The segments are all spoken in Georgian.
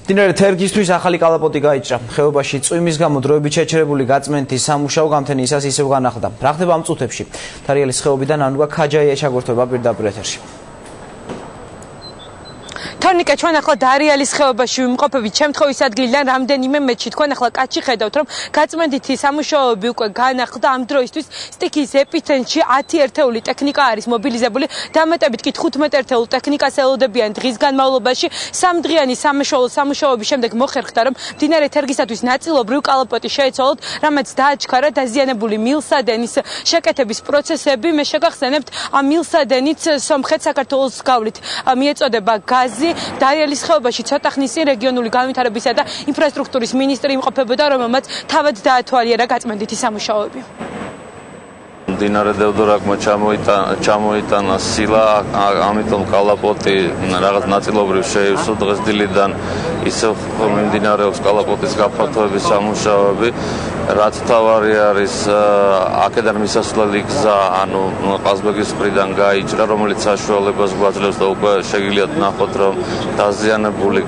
მდინარე თერგისთვის ახალი კალაპოტი გაიჭრა. ხეობაში წვიმის გამო დროებით შეჩერებული გაწმენდის სამუშაო გამთენიისას ისევ განახლდა. რა ხდება ამ წუთებში? თარიელის ხეობიდან ანუგა ქაჯაია ჩაგორთვება პირდაპირ ეთერში. თორნიკე, ჩვენ ახლა დარიალის ხეობაში ვიმყოფებით. შემთხვევის ადგილიდან რამდენიმე მეტრში. თქვენ ახლა კაცში ხედავთ, რომ გაწმენდითი სამუშაოები უკვე განახლდა. ამ დროისთვის სტიქიის ეპიცენტრში 10 ერთეული ტექნიკა არის მობილიზებული. დამატებით კი 15 ერთეულ ტექნიკას ელოდებიან დღის განმავლობაში. სამდღიანი სამუშაოების შემდეგ მოხერხდა, რომ მდინარე თერგისათვის ნაწილობრივ კალაპოტი შეეცვალოთ, რამაც დააჩქარა დაზიანებული მილსადენის შეკეთების პროცესები. მე შეგახსენებთ, ამ მილსადენით სომხეთ საქართველოს გავლით მიეწოდება გაზი. დარიალის ხეობაში ცოტა ხნის წინ რეგიონული განვითარებისა და ინფრასტრუქტურის მინისტრი იმყოფებოდა, რომელმაც თავად დაათვალიერა გაწმენდითი სამუშაოები. მდინარე დევდორაკმა ჩამოიტანა სილა, ამიტომ კალაპოტი რაღაც ნაწილობრივ შეივსო დღეს დილიდან ისევ მიმდინარეობს კალაპოტის გაფართოების სამუშაოები. რაც თავარი არის აქედან მისასვლელი გზა, ანუ ყაზბეგის მხრიდან გაიჭრა, რომელიც საშუალებას გვაძლევს და უკვე შეგიძლიათ ნახოთ, რომ დაზიანებული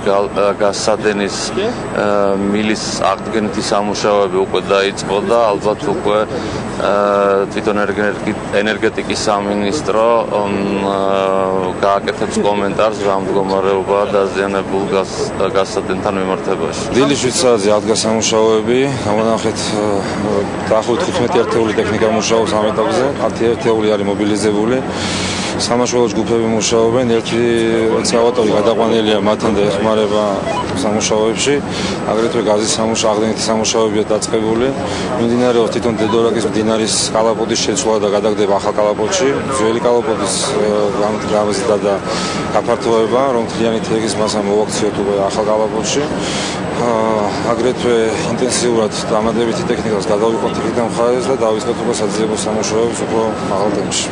გასადენის მილის აღდგენითი სამუშაოები უკვე დაიწყო და ალბათ უკვე თვითონ ენერგეტიკის სამინისტრო გააკეთებს კომენტარს რა მდგომარეობაა დაზიანებულ გასადენთან მიმართებაში. დილის 7 საათზე ადგა სამუშაოები, გამონახეთ დაახლოებით 15 ერთეული ტექნიკა მუშაობს ამ ეტაპზე, 10 ერთეული არის მობილიზებული. სამაშველო ჯგუფები მუშაობენ, ერთი ექსკავატორი გადაყვანილია მათთან და ეხმარება სამუშაოებში. აგრეთვე გაზის აღდგენითი სამუშაოებია დაწყებული. მიმდინარეობს თვითონ დედორაკის მდინარის კალაპოტის შეცვლა და გადაგდება ახალ კალაპოტში. ძველი კალაპოტის გამზრდა და გაფართოება, რომ მთლიანი თერგის მასა მოვაქციოთ უკვე ახალ კალაპოტში. აგრეთვე ინტენსიურად დამატებითი ტექნიკას გადავიყვანთ იქიდან მხარეს და დავიწყოთ უკვე საძიებო სამუშაოებს უფრო მაღალ დონეში.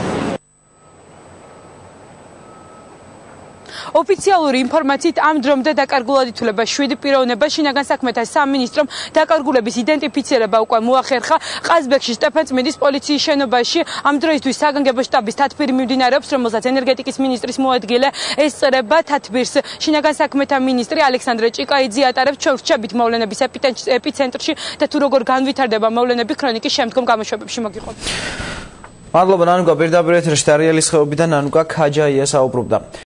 ოფიციალური ინფორმაციით ამ დრომდე დაკარგულად ითვლება 7 პიროვნება. შინაგან საქმეთა სამინისტრომ დაკარგულების იდენტიფიცირება უკვე მოახერხა. ყაზბეგში სტეფანწმინდის პოლიციის შენობაში ამ დროისთვის საგანგებო შტაბის თათბირი მიმდინარეობს, რომელსაც ენერგეტიკის მინისტრის მოადგილე ესწრება. თათბირს შინაგან საქმეთა მინისტრი ალექსანდრე ჭიკაიძე ატარებს. ჩვენ ვრჩებით მოვლენების ეპიცენტრში და თუ როგორ განვითარდება მოვლენები ქრონიკის შემდგომ გამოშვებებში მოგიყვებით. მადლობა ნანუკა, პირდაპირ ეთერში დარიალის ხეობიდან ნანუკა ქაჯაია საუბრობდა.